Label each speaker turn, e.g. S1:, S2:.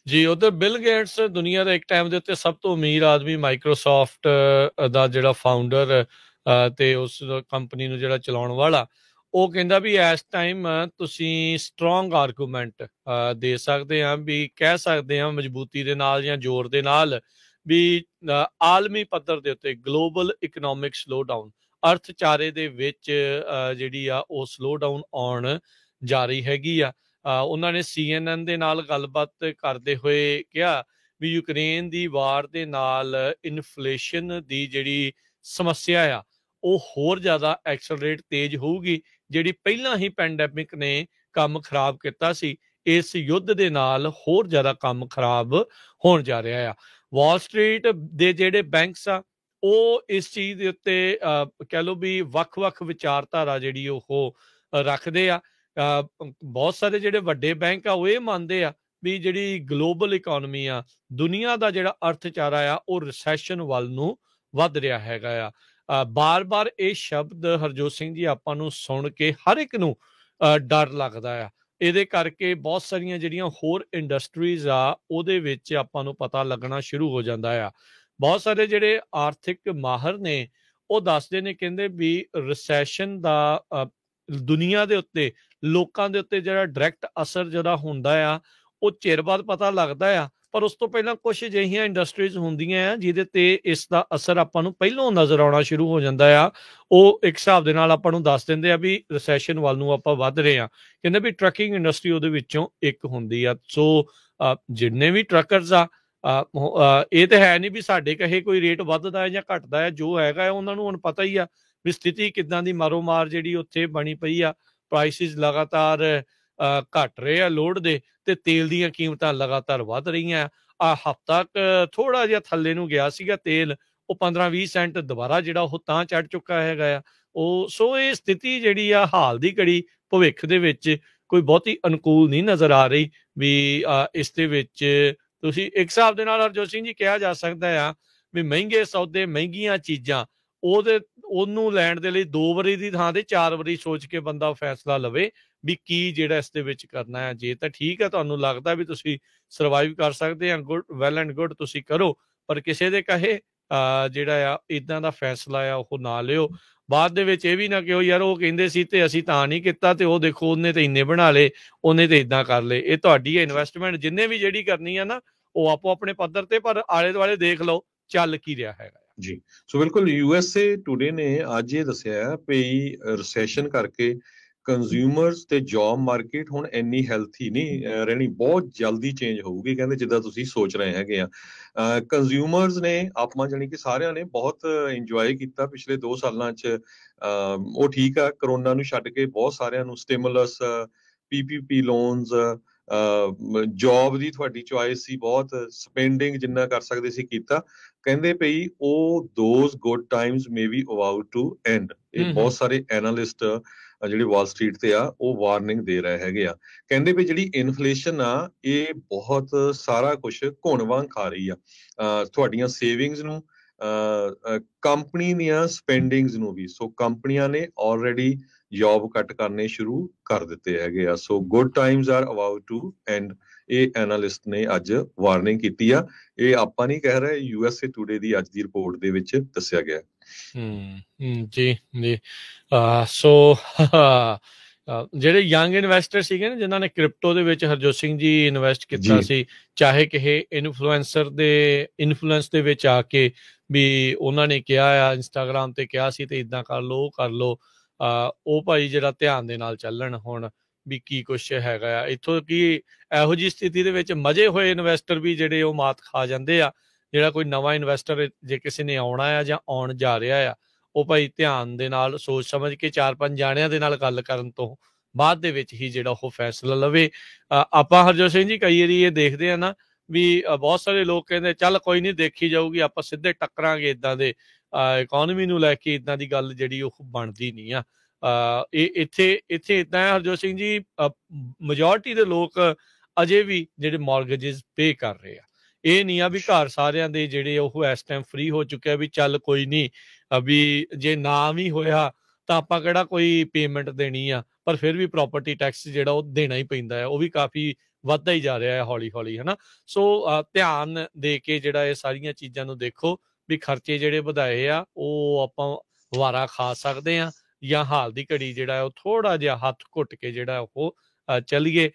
S1: ਜੀ ਉਧਰ bill Gates ਦੁਨੀਆ ਦਾ ਇੱਕ ਟਾਈਮ ਦੇ ਉੱਤੇ ਸਭ ਤੋਂ ਅਮੀਰ ਆਦਮੀ, ਮਾਈਕਰੋਸਾਫਟ ਦਾ ਜਿਹੜਾ ਫਾਊਂਡਰ ਤੇ ਉਸ ਕੰਪਨੀ ਨੂੰ ਜਿਹੜਾ ਚਲਾਉਣ ਵਾਲਾ, ਉਹ ਕਹਿੰਦਾ ਵੀ ਇਸ ਟਾਈਮ ਤੁਸੀਂ ਸਟਰੋਂਗ ਆਰਗੂਮੈਂਟ ਦੇ ਸਕਦੇ ਆ, ਵੀ ਕਹਿ ਸਕਦੇ ਆ ਮਜ਼ਬੂਤੀ ਦੇ ਨਾਲ ਜਾਂ ਜ਼ੋਰ ਦੇ ਨਾਲ ਵੀ ਆਲਮੀ ਪੱਧਰ ਦੇ ਉੱਤੇ ਗਲੋਬਲ ਇਕਨੋਮਿਕ ਸਲੋਡਾਊਨ, ਅਰਥਚਾਰੇ ਦੇ ਵਿੱਚ ਜਿਹੜੀ ਆ ਉਹ ਸਲੋਡਾਊਨ ਆਉਣ ਜਾ ਰਹੀ ਹੈਗੀ ਆ। ਉਹਨਾਂ ਨੇ CNN ਦੇ ਨਾਲ ਗੱਲਬਾਤ ਕਰਦੇ ਹੋਏ ਕਿਹਾ ਵੀ ਯੂਕਰੇਨ ਦੀ ਵਾਰ ਦੇ ਨਾਲ ਇਨਫਲੇਸ਼ਨ ਦੀ ਜਿਹੜੀ ਸਮੱਸਿਆ ਆ ਉਹ ਹੋਰ ਜ਼ਿਆਦਾ ਐਕਸਲਰੇਟ ਤੇਜ਼ ਹੋਊਗੀ। ਜਿਹੜੀ ਪਹਿਲਾਂ ਹੀ ਪੈਂਡੈਮਿਕ ਨੇ ਕੰਮ ਖਰਾਬ ਕੀਤਾ ਸੀ, ਇਸ ਯੁੱਧ ਦੇ ਨਾਲ ਹੋਰ ਜ਼ਿਆਦਾ ਕੰਮ ਖਰਾਬ ਹੋਣ ਜਾ ਰਿਹਾ ਆ। ਵਾਲ ਸਟਰੀਟ ਦੇ ਜਿਹੜੇ ਬੈਂਕਸ ਆ ਉਹ ਇਸ ਚੀਜ਼ ਦੇ ਉੱਤੇ ਕਹਿ ਲਓ ਵੀ ਵੱਖ-ਵੱਖ ਵਿਚਾਰਧਾਰਾ ਜਿਹੜੀ ਉਹ ਰੱਖਦੇ ਆ। ਬਹੁਤ ਸਾਰੇ ਜਿਹੜੇ ਵੱਡੇ ਬੈਂਕ ਆ ਉਹ ਇਹ ਮੰਨਦੇ ਆ ਵੀ ਜਿਹੜੀ ਗਲੋਬਲ ਇਕੋਨਮੀ ਆ, ਦੁਨੀਆ ਦਾ ਜਿਹੜਾ ਅਰਥਚਾਰਾ ਆ ਉਹ ਰਿਸੈਸ਼ਨ ਵੱਲ ਨੂੰ ਵੱਧ ਰਿਹਾ ਹੈਗਾ ਆ। ਬਾਰ-ਬਾਰ ਇਹ ਸ਼ਬਦ ਹਰਜੋਤ ਸਿੰਘ ਜੀ ਆਪਾਂ ਨੂੰ ਸੁਣ ਕੇ ਹਰ ਇੱਕ ਨੂੰ ਡਰ ਲੱਗਦਾ ਆ। ਇਹਦੇ ਕਰਕੇ ਬਹੁਤ ਸਾਰੀਆਂ ਜਿਹੜੀਆਂ ਹੋਰ ਇੰਡਸਟਰੀਜ਼ ਆ ਉਹਦੇ ਵਿੱਚ ਆਪਾਂ ਨੂੰ ਪਤਾ ਲੱਗਣਾ ਸ਼ੁਰੂ ਹੋ ਜਾਂਦਾ ਆ। ਬਹੁਤ ਸਾਰੇ ਜਿਹੜੇ ਆਰਥਿਕ ਮਾਹਰ ਨੇ ਉਹ ਦੱਸਦੇ ਨੇ, ਕਹਿੰਦੇ ਵੀ ਰਿਸੈਸ਼ਨ ਦਾ ਦੁਨੀਆ ਦੇ ਉੱਤੇ, ਲੋਕਾਂ ਦੇ ਉੱਤੇ ਜਿਹੜਾ ਡਾਇਰੈਕਟ ਅਸਰ ਜਿਹੜਾ ਹੁੰਦਾ ਆ ਉਹ ਚਿਰ ਬਾਅਦ ਪਤਾ ਲੱਗਦਾ ਆ, ਪਰ ਉਸ ਤੋਂ ਪਹਿਲਾਂ ਕੁਝ ਅਜਿਹੀਆਂ ਇੰਡਸਟਰੀਜ਼ ਹੁੰਦੀਆਂ ਆ ਜਿਹਦੇ ਤੇ ਇਸ ਦਾ ਅਸਰ ਆਪਾਂ ਨੂੰ ਪਹਿਲਾਂ ਨਜ਼ਰ ਆਉਣਾ ਸ਼ੁਰੂ ਹੋ ਜਾਂਦਾ ਆ। ਉਹ ਇੱਕ ਹਿਸਾਬ ਦੇ ਨਾਲ ਆਪਾਂ ਨੂੰ ਦੱਸ ਦਿੰਦੇ ਆ ਵੀ ਰਿਸੈਸ਼ਨ ਵੱਲ ਨੂੰ ਆਪਾਂ ਵੱਧ ਰਹੇ ਆ। ਕਹਿੰਦੇ ਵੀ ਟਰੱਕਿੰਗ ਇੰਡਸਟਰੀ ਉਹਦੇ ਵਿੱਚੋਂ ਇੱਕ ਹੁੰਦੀ ਆ। ਸੋ ਜਿੰਨੇ ਵੀ ਟਰੱਕਰਸ ਆ, ਇਹ ਤਾਂ ਹੈ ਨਹੀਂ ਵੀ ਸਾਡੇ ਕਹੇ ਕੋਈ ਰੇਟ ਵੱਧਦਾ ਹੈ ਜਾਂ ਘਟਦਾ ਹੈ, ਜੋ ਹੈਗਾ ਉਹਨਾਂ ਨੂੰ ਹੁਣ ਪਤਾ ਹੀ ਆ ਵੀ ਸਥਿਤੀ ਕਿੱਦਾਂ ਦੀ ਮਾਰੋ ਮਾਰ ਜਿਹੜੀ ਉੱਥੇ ਬਣੀ ਪਈ ਆ। ਪ੍ਰਾਈਸਿਸ ਲਗਾਤਾਰ ਘਟ ਰਹੇ ਆ ਲੋਡ ਦੇ, ਤੇ ਤੇਲ ਦੀਆਂ ਕੀਮਤਾਂ ਲਗਾਤਾਰ ਵੱਧ ਰਹੀਆਂ ਆ। ਹਫ਼ਤਾ ਥੋੜਾ ਜਿਹਾ ਥੱਲੇ ਨੂੰ ਗਿਆ ਸੀਗਾ ਤੇਲ, ਉਹ 15-20 ਸੈਂਟ ਦੁਬਾਰਾ ਜਿਹੜਾ ਉਹ ਤਾਂ ਚੜ ਚੁੱਕਾ ਹੈਗਾ ਆ। ਸੋ ਇਹ ਸਥਿਤੀ ਜਿਹੜੀ ਆ ਹਾਲ ਦੀ ਘੜੀ ਭਵਿੱਖ ਦੇ ਵਿੱਚ ਕੋਈ ਬਹੁਤੀ ਅਨੁਕੂਲ ਨਹੀਂ ਨਜ਼ਰ ਆ ਰਹੀ। ਵੀ ਇਸ ਦੇ ਵਿੱਚ ਤੁਸੀਂ ਇੱਕ ਹਿਸਾਬ ਦੇ ਨਾਲ ਹਰਜੋਤ ਸਿੰਘ ਜੀ ਕਿਹਾ ਜਾ ਸਕਦਾ ਆ ਵੀ ਮਹਿੰਗੇ ਸੌਦੇ, ਮਹਿੰਗੀਆਂ ਚੀਜ਼ਾਂ, ਉਹਨੂੰ ਲੈਣ ਦੇ ਲਈ 2 ਵਾਰੀ ਦੀ ਥਾਂ ਤੇ 4 ਵਾਰੀ ਸੋਚ ਕੇ ਬੰਦਾ ਫੈਸਲਾ ਲਵੇ ਵੀ ਕੀ ਜਿਹੜਾ ਇਸ ਦੇ ਵਿੱਚ ਕਰਨਾ ਹੈ। ਜੇ ਤਾਂ ਠੀਕ ਹੈ, ਤੁਹਾਨੂੰ ਲੱਗਦਾ ਵੀ ਤੁਸੀਂ ਸਰਵਾਈਵ ਕਰ ਸਕਦੇ ਆ, ਗੁੱਡ, ਵੈਲ ਐਂਡ ਗੁੱਡ, ਤੁਸੀਂ ਕਰੋ। ਪਰ ਕਿਸੇ ਦੇ ਕਹੇ ਜਿਹੜਾ ਆ ਇਦਾਂ ਦਾ ਫੈਸਲਾ ਆ ਉਹ ਨਾ ਲਿਓ। ਬਾਅਦ ਦੇ ਵਿੱਚ ਇਹ ਵੀ ਨਾ ਕਿਹੋ ਯਾਰ ਉਹ ਕਹਿੰਦੇ ਸੀ ਤੇ ਅਸੀਂ ਤਾਂ ਨਹੀਂ ਕੀਤਾ, ਤੇ ਉਹ ਦੇਖੋ ਉਹਨੇ ਤੇ ਇੰਨੇ ਬਣਾ ਲਏ, ਉਹਨੇ ਤੇ ਇਦਾਂ ਕਰ ਲਏ। ਇਹ ਤੁਹਾਡੀ ਇਨਵੈਸਟਮੈਂਟ ਜਿੰਨੇ ਵੀ ਜਿਹੜੀ ਕਰਨੀ ਆ ਨਾ, ਉਹ ਆਪੋ ਆਪਣੇ ਪੱਧਰ ਤੇ, ਪਰ ਆਲੇ ਦੁਆਲੇ ਦੇਖ ਲਓ ਚੱਲ ਕੀ ਰਿਹਾ ਹੈਗਾ
S2: ਜੀ। ਸੋ ਬਿਲਕੁਲ USA ਟੂਡੇ ਨੇ ਅੱਜ ਇਹ ਦੱਸਿਆ ਵੀ ਰਿਸੈਸ਼ਨ ਕਰਕੇ ਕੰਜ਼ਿਊਮਰਸ ਤੇ ਜੌਬ ਮਾਰਕੀਟ ਹੁਣ ਇੰਨੀ ਹੈਲਥੀ ਨਹੀਂ ਰਹਿਣੀ, ਬਹੁਤ ਜਲਦੀ ਚੇਂਜ ਹੋਊਗੀ। ਕਹਿੰਦੇ ਜਿੱਦਾਂ ਤੁਸੀਂ ਸੋਚ ਰਹੇ ਹੈਗੇ ਆ। ਕੰਜ਼ਿਊਮਰਸ ਨੇ ਆਪਾਂ ਜਾਣੀ ਕਿ ਸਾਰਿਆਂ ਨੇ ਬਹੁਤ ਇੰਜੋਏ ਕੀਤਾ ਪਿਛਲੇ 2 ਸਾਲਾਂ 'ਚ। ਉਹ ਠੀਕ ਆ, ਕਰੋਨਾ ਨੂੰ ਛੱਡ ਕੇ ਬਹੁਤ ਸਾਰਿਆਂ ਨੂੰ ਸਟਿਮੂਲਸ, PPP ਲੋਨਸ, ਜੌਬ ਦੀ ਤੁਹਾਡੀ ਚੁਆਇਸ ਸੀ, ਬਹੁਤ ਸਪੈਂਡਿੰਗ ਜਿੰਨਾ ਕਰ ਸਕਦੇ ਸੀ ਕੀਤਾ। ਕਹਿੰਦੇ ਪਈ ਉਹ those good times may be about to end. ਇਹ ਬਹੁਤ ਸਾਰੇ ਐਨਾਲਿਸਟ ਜਿਹੜੇ ਵਾਲ ਸਟਰੀਟ ਤੇ ਆ ਉਹ ਵਾਰਨਿੰਗ ਦੇ ਰਹੇ ਹੈਗੇ ਆ। ਕਹਿੰਦੇ ਵੀ ਜਿਹੜੀ ਇਨਫਲੇਸ਼ਨ ਆ ਇਹ ਬਹੁਤ ਸਾਰਾ ਕੁਝ ਘੁਣ ਵਾਂਗ ਖਾ ਰਹੀ ਆ ਤੁਹਾਡੀਆਂ ਸੇਵਿੰਗਸ ਨੂੰ, ਕੰਪਨੀ ਦੀਆਂ ਸਪੈਂਡਿੰਗਸ ਨੂੰ ਵੀ। ਸੋ ਕੰਪਨੀਆਂ ਨੇ ਆਲਰੇਡੀ ਜੌਬ ਕੱਟ ਕਰਨੇ ਸ਼ੁਰੂ ਕਰ ਦਿੱਤੇ ਹੈਗੇ ਆ। So good times are about to end, ਇਹ ਐਨਾਲਿਸਟ ਨੇ ਅੱਜ ਵਾਰਨਿੰਗ ਕੀਤੀ ਆ। ਇਹ ਆਪਾਂ ਨਹੀਂ ਕਹਿ ਰਹੇ, USA ਟੂਡੇ ਦੀ ਅੱਜ ਦੀ ਰਿਪੋਰਟ ਦੇ ਵਿੱਚ ਦੱਸਿਆ ਗਿਆ।
S1: ਜੀ ਜੀ। ਸੋ ਜਿਹੜੇ ਯੰਗ ਇਨਵੈਸਟਰ ਸੀਗੇ ਨਾ, ਜਿਨ੍ਹਾਂ ਨੇ ਕ੍ਰਿਪਟੋ ਦੇ ਵਿੱਚ ਹਰਜੋਤ ਸਿੰਘ ਜੀ ਇਨਵੈਸਟ ਕੀਤਾ ਸੀ, ਚਾਹੇ ਕਿਸੇ ਇਨਫਲੂਐਂਸਰ ਦੇ ਇਨਫਲੂਐਂਸ ਦੇ ਵਿੱਚ ਆ ਕੇ ਵੀ ਉਹਨਾਂ ਨੇ ਕਿਹਾ ਆ, ਇੰਸਟਾਗ੍ਰਾਮ ਤੇ ਕਿਹਾ ਸੀ ਤੇ ਇਦਾਂ ਕਰ ਲਓ, ਉਹ ਕਰ ਲਓ, ਉਹ ਭਾਈ ਜਿਹੜਾ ਧਿਆਨ ਦੇ ਨਾਲ ਚੱਲਣ ਹੁਣ ਵੀ ਕੀ ਕੁਛ ਹੈਗਾ ਆ। ਇੱਥੋਂ ਕੀ ਇਹੋ ਜਿਹੀ ਸਥਿਤੀ ਦੇ ਵਿੱਚ ਮਜ਼ੇ ਹੋਏ ਇਨਵੈਸਟਰ ਵੀ ਜਿਹੜੇ ਉਹ ਮਾਤ ਖਾ ਜਾਂਦੇ ਆ। ਜਿਹੜਾ ਕੋਈ ਨਵਾਂ ਇਨਵੈਸਟਰ ਜੇ ਕਿਸੇ ਨੇ ਆਉਣਾ ਆ ਜਾਂ ਆਉਣ ਜਾ ਰਿਹਾ ਆ, ਉਹ ਭਾਈ ਧਿਆਨ ਦੇ ਨਾਲ ਸੋਚ ਸਮਝ ਕੇ 4-5 ਜਾਣਿਆਂ ਦੇ ਨਾਲ ਗੱਲ ਕਰਨ ਤੋਂ ਬਾਅਦ ਦੇ ਵਿੱਚ ਹੀ ਜਿਹੜਾ ਉਹ ਫੈਸਲਾ ਲਵੇ। ਆਪਾਂ ਹਰਜੋਤ ਸਿੰਘ ਜੀ ਕਈ ਵਾਰੀ ਇਹ ਦੇਖਦੇ ਆ ਨਾ ਵੀ ਬਹੁਤ ਸਾਰੇ ਲੋਕ ਕਹਿੰਦੇ ਚੱਲ ਕੋਈ ਨਹੀਂ ਦੇਖੀ ਜਾਊਗੀ, ਆਪਾਂ ਸਿੱਧੇ ਟੱਕਰਾਂਗੇ ਇੱਦਾਂ ਦੇ ਇਕੋਨਮੀ ਨੂੰ ਲੈ ਕੇ। ਇੱਦਾਂ ਦੀ ਗੱਲ ਜਿਹੜੀ ਉਹ ਬਣਦੀ ਨਹੀਂ ਆ। ਇਹ ਇੱਥੇ ਇੱਦਾਂ ਹਰਜੋਤ ਸਿੰਘ ਜੀ, ਮੈਜੋਰਟੀ ਦੇ ਲੋਕ ਅਜੇ ਵੀ ਜਿਹੜੇ ਮੌਰਗੇਜਿਸ ਪੇ ਕਰ ਰਹੇ ਆ। ਇਹ ਨਹੀਂ ਆ ਵੀ ਘਰ ਸਾਰਿਆਂ ਦੇ ਜਿਹੜੇ ਉਹ ਇਸ ਟਾਈਮ ਫ੍ਰੀ ਹੋ ਚੁੱਕਿਆ ਵੀ ਚੱਲ ਕੋਈ ਨਹੀਂ, ਵੀ ਜੇ ਨਾ ਵੀ ਹੋਇਆ ਤਾਂ ਆਪਾਂ ਕਿਹੜਾ ਕੋਈ ਪੇਮੈਂਟ ਦੇਣੀ ਆ, ਪਰ ਫਿਰ ਵੀ ਪ੍ਰੋਪਰਟੀ ਟੈਕਸ ਜਿਹੜਾ ਉਹ ਦੇਣਾ ਹੀ ਪੈਂਦਾ ਹੈ। ਉਹ ਵੀ ਕਾਫੀ ਵੱਧਦਾ ਹੀ ਜਾ ਰਿਹਾ ਹੈ ਹੌਲੀ ਹੌਲੀ, ਹਨਾ। ਸੋ ਧਿਆਨ ਦੇ ਕੇ ਜਿਹੜਾ ਇਹ ਸਾਰੀਆਂ ਚੀਜ਼ਾਂ ਨੂੰ ਦੇਖੋ ਵੀ ਖਰਚੇ ਜਿਹੜੇ ਵਧਾਏ ਆ ਉਹ ਆਪਾਂ ਵਾਰਾ ਖਾ ਸਕਦੇ ਆ, ਜਾਂ ਹਾਲ ਦੀ ਘੜੀ ਜਿਹੜਾ ਉਹ ਥੋੜਾ ਜਿਹਾ ਹੱਥ ਘੁੱਟ ਕੇ ਜਿਹੜਾ ਉਹ ਚੱਲੀਏ।